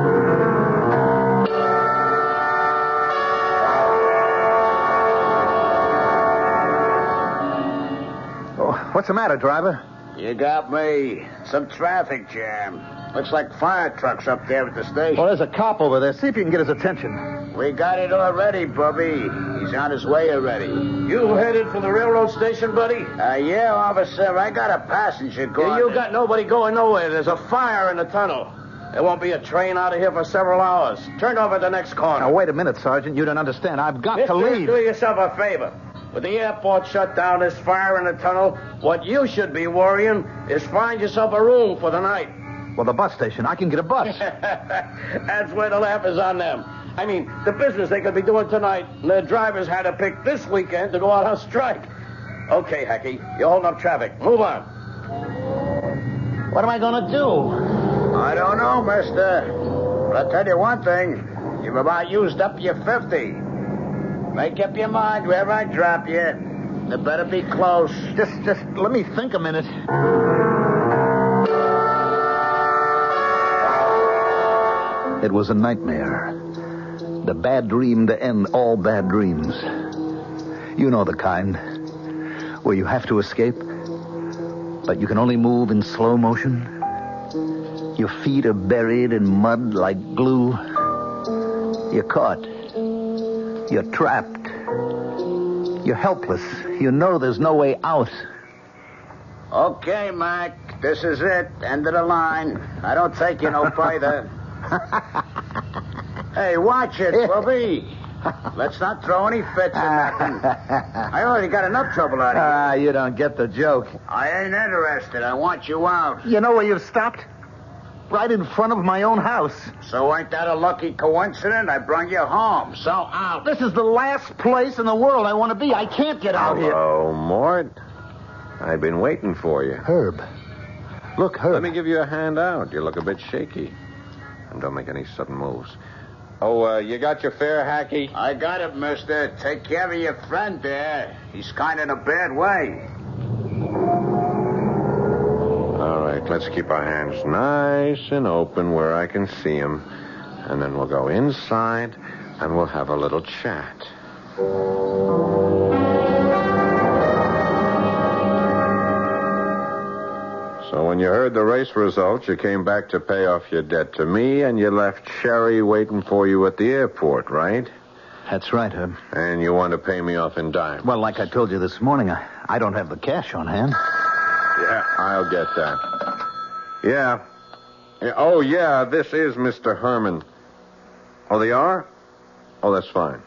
Speaker 11: Oh, what's the matter, driver?
Speaker 2: You got me. Some traffic jam. Looks like fire trucks up there at the station.
Speaker 11: Well, there's a cop over there. See if you can get his attention.
Speaker 2: We got it already, Bubby. He's on his way already.
Speaker 16: You headed for the railroad station, buddy?
Speaker 2: Yeah, officer. I got a passenger going.
Speaker 16: You got nobody going nowhere. There's a fire in the tunnel. There won't be a train out of here for several hours. Turn over at the next corner.
Speaker 11: Now, wait a minute, Sergeant. You don't understand. I've got to
Speaker 16: Mister,
Speaker 11: leave.
Speaker 16: do yourself a favor. With the airport shut down, this fire in the tunnel, what you should be worrying is find yourself a room for the night.
Speaker 11: Well, the bus station. I can get a bus.
Speaker 16: That's where the laugh is on them. I mean, the business they could be doing tonight, the drivers had to pick this weekend to go out on strike. Okay, Hacky, you're holding up traffic. Move on.
Speaker 2: What am I going to do? I don't know, mister. But I'll tell you one thing. You've about used up your 50. Make up your mind wherever I drop you. It better be close.
Speaker 11: Just let me think a minute. It was a nightmare. The bad dream to end all bad dreams. You know the kind. Where you have to escape, but you can only move in slow motion. Your feet are buried in mud like glue. You're caught. You're trapped. You're helpless. You know there's no way out.
Speaker 2: Okay, Mac. This is it. End of the line. I don't take you no further. Hey, watch it, Bobby. Let's not throw any fits or nothing. I already got enough trouble out of you.
Speaker 11: You don't get the joke.
Speaker 2: I ain't interested. I want you out.
Speaker 11: You know where you've stopped? Right in front of my own house.
Speaker 2: So ain't that a lucky coincidence? I brung you home. So out.
Speaker 11: This is the last place in the world I want to be. I can't get out here.
Speaker 3: Hello, Mort. I've been waiting for you.
Speaker 11: Herb. Look, Herb.
Speaker 3: Let me give you a hand out. You look a bit shaky. And don't make any sudden moves. Oh, you got your fare, Hacky?
Speaker 2: I got it, mister. Take care of your friend there. He's kind of in a bad way.
Speaker 3: All right, let's keep our hands nice and open where I can see him. And then we'll go inside and we'll have a little chat. So when you heard the race results, you came back to pay off your debt to me, and you left Sherry waiting for you at the airport, right?
Speaker 11: That's right, Herb.
Speaker 3: And you want to pay me off in dimes.
Speaker 11: Well, like I told you this morning, I don't have the cash on hand.
Speaker 3: Yeah, I'll get that. Yeah. Oh, yeah, this is Mr. Herman. Oh, they are? Oh, that's fine.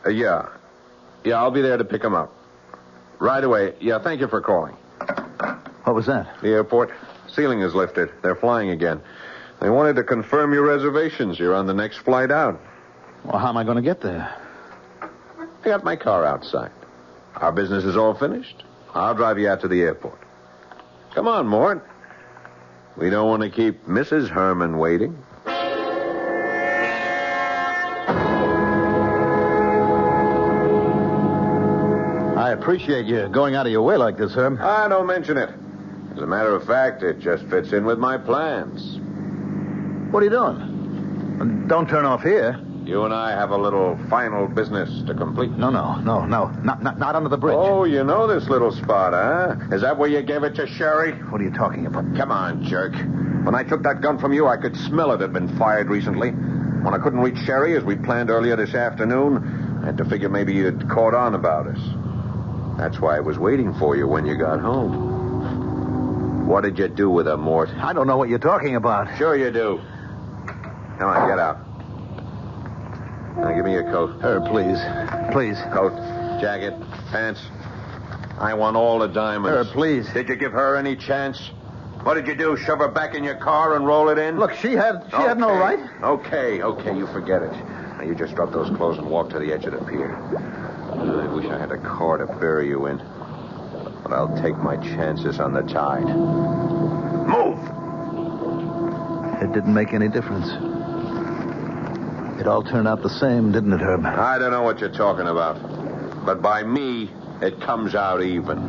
Speaker 3: Yeah. Yeah, I'll be there to pick him up. Right away. Yeah, thank you for calling.
Speaker 11: What was that?
Speaker 3: The airport. Ceiling is lifted. They're flying again. They wanted to confirm your reservations. You're on the next flight out.
Speaker 11: Well, how am I going to get there?
Speaker 3: I got my car outside. Our business is all finished. I'll drive you out to the airport. Come on, Mort. We don't want to keep Mrs. Herman waiting.
Speaker 11: I appreciate you going out of your way like this, Herb.
Speaker 3: Don't mention it. As a matter of fact, it just fits in with my plans.
Speaker 11: What are you doing? Don't turn off here.
Speaker 3: You and I have a little final business to complete.
Speaker 11: No. Not under the bridge.
Speaker 3: Oh, you know this little spot, huh? Is that where you gave it to Sherry?
Speaker 11: What are you talking about?
Speaker 3: Come on, jerk. When I took that gun from you, I could smell it had been fired recently. When I couldn't reach Sherry, as we planned earlier this afternoon, I had to figure maybe you'd caught on about us. That's why I was waiting for you when you got home. What did you do with her, Mort?
Speaker 11: I don't know what you're talking about.
Speaker 3: Sure you do. Come on, get out. Now, give me your coat.
Speaker 11: Herb, please. Please.
Speaker 3: Coat, jacket, pants. I want all the diamonds.
Speaker 11: Herb, please.
Speaker 3: Did you give her any chance? What did you do, shove her back in your car and roll it in?
Speaker 11: Look, she had no right.
Speaker 3: Okay, you forget it. Now, you just drop those clothes and walk to the edge of the pier. I wish I had a car to bury you in. But I'll take my chances on the tide. Move!
Speaker 11: It didn't make any difference. It all turned out the same, didn't it, Herb?
Speaker 3: I don't know what you're talking about. But by me, it comes out even.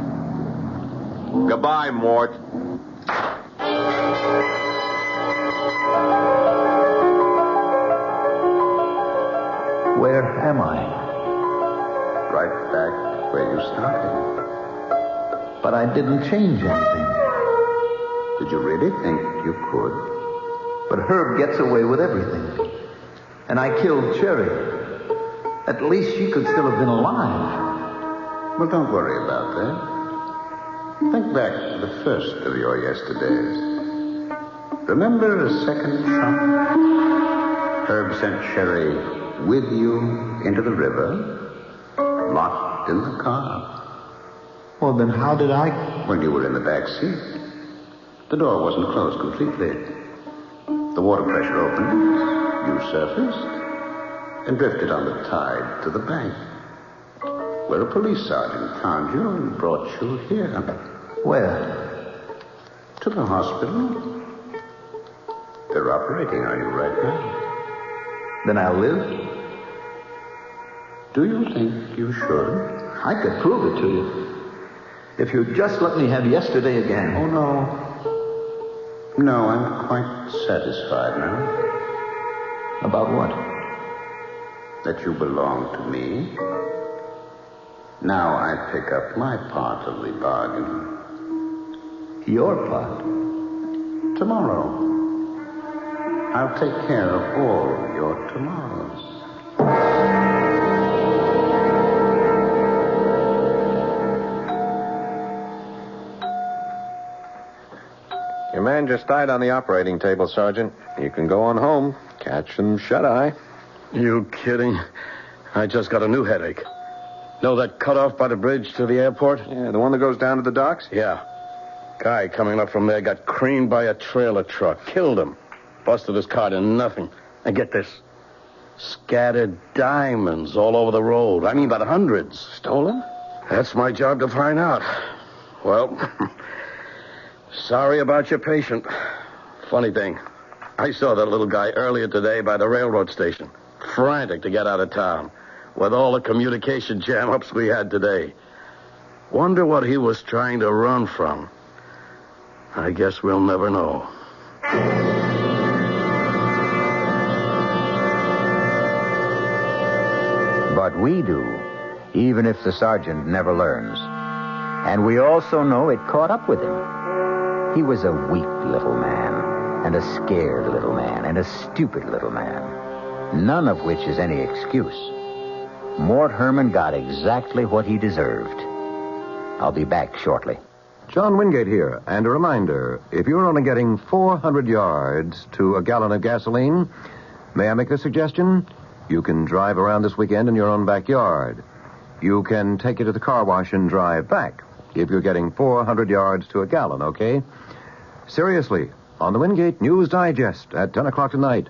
Speaker 3: Goodbye, Mort.
Speaker 11: Where am I?
Speaker 3: Right back where you started.
Speaker 11: But I didn't change anything.
Speaker 3: Did you really think you could?
Speaker 11: But Herb gets away with everything. And I killed Cherry. At least she could still have been alive.
Speaker 3: Well, don't worry about that. Think back to the first of your yesterdays. Remember a second shot? Herb sent Sherry with you into the river, locked in the car.
Speaker 11: Well, then how did I...
Speaker 3: When you were in the back seat. The door wasn't closed completely.
Speaker 2: The water pressure opened. You surfaced and drifted on the tide to the bank, where a police sergeant found you and brought you here.
Speaker 11: Where?
Speaker 2: To the hospital. They're operating on you right now.
Speaker 11: Then I'll live?
Speaker 2: Do you think you should?
Speaker 11: I could prove it to you. If you'd just let me have yesterday again.
Speaker 2: Oh, no. No, I'm quite satisfied now.
Speaker 11: About what?
Speaker 2: That you belong to me. Now I pick up my part of the bargain.
Speaker 11: Your part?
Speaker 2: Tomorrow. I'll take care of all your tomorrows.
Speaker 3: Your man just died on the operating table, Sergeant. You can go on home. Catch some shut-eye.
Speaker 16: You kidding? I just got a new headache. Know that cutoff by the bridge to the airport?
Speaker 3: Yeah, the one that goes down to the docks?
Speaker 16: Yeah. Guy coming up from there got creamed by a trailer truck. Killed him. Busted his car to nothing. And get this. Scattered diamonds all over the road. I mean, by the hundreds.
Speaker 3: Stolen?
Speaker 16: That's my job to find out. Well, sorry about your patient. Funny thing, I saw that little guy earlier today by the railroad station. Frantic to get out of town. With all the communication jam-ups we had today. Wonder what he was trying to run from. I guess we'll never know.
Speaker 1: But we do, even if the sergeant never learns. And we also know it caught up with him. He was a weak little man, and a scared little man, and a stupid little man. None of which is any excuse. Mort Herman got exactly what he deserved. I'll be back shortly.
Speaker 3: John Wingate here, and a reminder, if you're only getting 400 yards to a gallon of gasoline, may I make a suggestion? You can drive around this weekend in your own backyard. You can take it to the car wash and drive back if you're getting 400 yards to a gallon, okay? Seriously, on the Wingate News Digest at 10 o'clock tonight,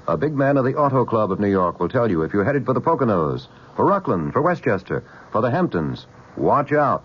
Speaker 3: a big man of the Auto Club of New York will tell you if you're headed for the Poconos, for Rockland, for Westchester, for the Hamptons, watch out.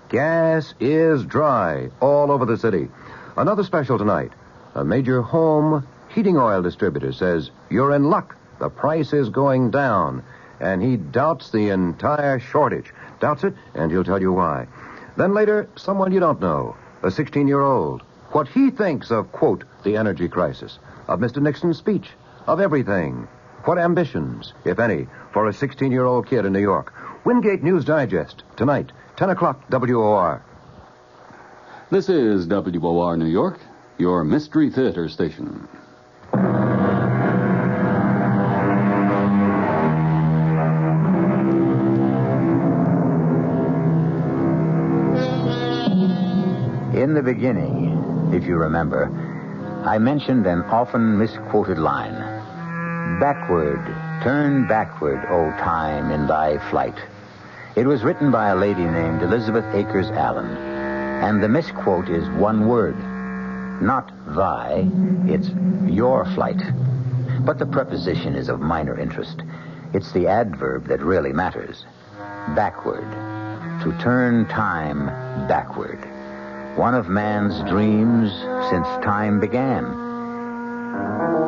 Speaker 3: Gas is dry all over the city. Another special tonight. A major home heating oil distributor says you're in luck. The price is going down. And he doubts the entire shortage. Doubts it, and he'll tell you why. Then later, someone you don't know, a 16-year-old. What he thinks of, quote, the energy crisis, of Mr. Nixon's speech, of everything. What ambitions, if any, for a 16-year-old kid in New York. Wingate News Digest, tonight, 10 o'clock, WOR.
Speaker 6: This is WOR New York, your Mystery Theater station.
Speaker 1: In the beginning, if you remember, I mentioned an often misquoted line. Backward, turn backward, O time, in thy flight. It was written by a lady named Elizabeth Akers Allen, and the misquote is one word. Not thy, it's your flight. But the preposition is of minor interest. It's the adverb that really matters. Backward. To turn time backward. One of man's dreams since time began.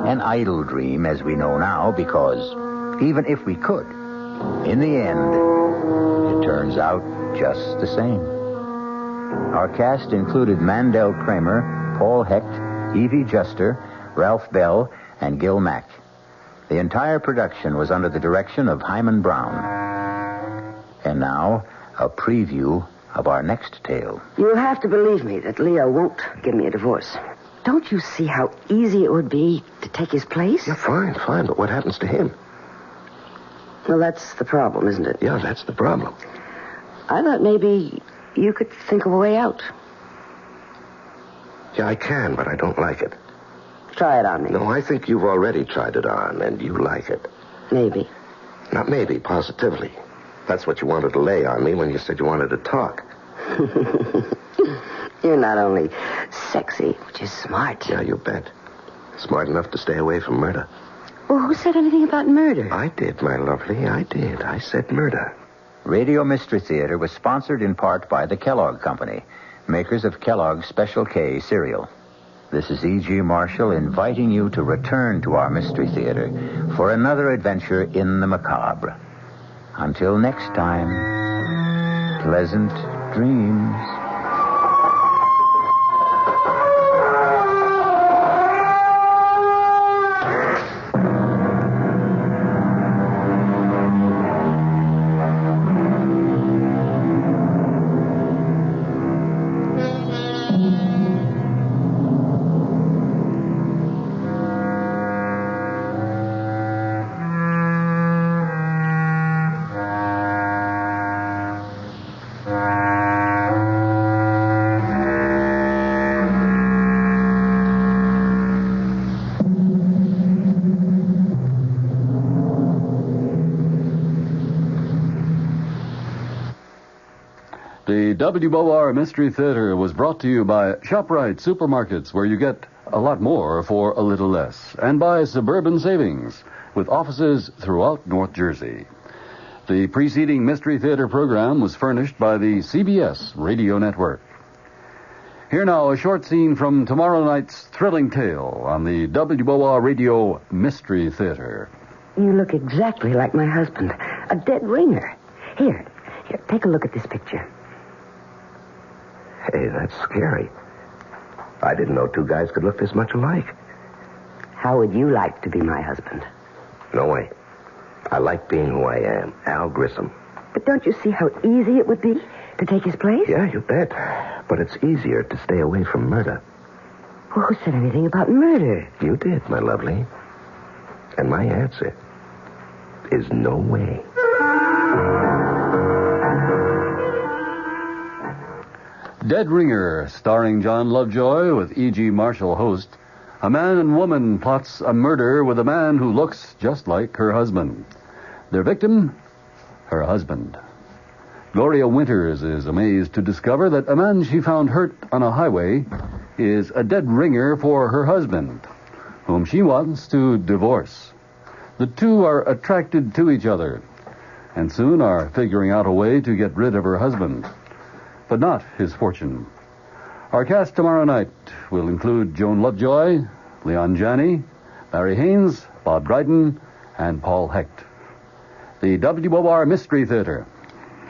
Speaker 1: An idle dream, as we know now, because even if we could, in the end, it turns out just the same. Our cast included Mandel Kramer, Paul Hecht, Evie Juster, Ralph Bell, and Gil Mack. The entire production was under the direction of Hyman Brown. And now, a preview of our next tale.
Speaker 19: You'll have to believe me that Leo won't give me a divorce. Don't you see how easy it would be to take his place?
Speaker 10: Yeah, fine, but what happens to him?
Speaker 19: Well, that's the problem, isn't it?
Speaker 10: Yeah, that's the problem.
Speaker 19: I thought maybe you could think of a way out.
Speaker 10: Yeah, I can, but I don't like it.
Speaker 19: Try it on me.
Speaker 10: No, I think you've already tried it on, and you like it.
Speaker 19: Maybe.
Speaker 10: Not maybe, positively. That's what you wanted to lay on me when you said you wanted to talk.
Speaker 19: You're not only sexy, but you're smart.
Speaker 10: Yeah, you bet.
Speaker 20: Smart enough to stay away from murder.
Speaker 19: Well, who said anything about murder?
Speaker 20: I did, my lovely. I did. I said murder.
Speaker 1: Radio Mystery Theater was sponsored in part by the Kellogg Company, makers of Kellogg's Special K cereal. This is E.G. Marshall inviting you to return to our Mystery Theater for another adventure in the macabre. Until next time, pleasant dreams.
Speaker 6: The WOR Mystery Theater was brought to you by ShopRite Supermarkets, where you get a lot more for a little less, and by Suburban Savings, with offices throughout North Jersey. The preceding Mystery Theater program was furnished by the CBS Radio Network. Here now, a short scene from tomorrow night's thrilling tale on the WOR Radio Mystery Theater.
Speaker 19: You look exactly like my husband. A dead ringer. Here, take a look at this picture.
Speaker 20: Hey, that's scary. I didn't know two guys could look this much alike.
Speaker 19: How would you like to be my husband?
Speaker 20: No way. I like being who I am, Al Grissom.
Speaker 19: But don't you see how easy it would be to take his place?
Speaker 20: Yeah, you bet. But it's easier to stay away from murder.
Speaker 19: Well, who said anything about murder?
Speaker 20: You did, my lovely. And my answer is no way.
Speaker 6: Dead Ringer, starring John Lovejoy with E.G. Marshall host. A man and woman plots a murder with a man who looks just like her husband. Their victim, her husband. Gloria Winters is amazed to discover that a man she found hurt on a highway is a dead ringer for her husband, whom she wants to divorce. The two are attracted to each other, and soon are figuring out a way to get rid of her husband, but not his fortune. Our cast tomorrow night will include Joan Lovejoy, Leon Janney, Barry Haynes, Bob Dryden, and Paul Hecht. The WOR Mystery Theater.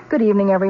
Speaker 21: Good evening, everyone.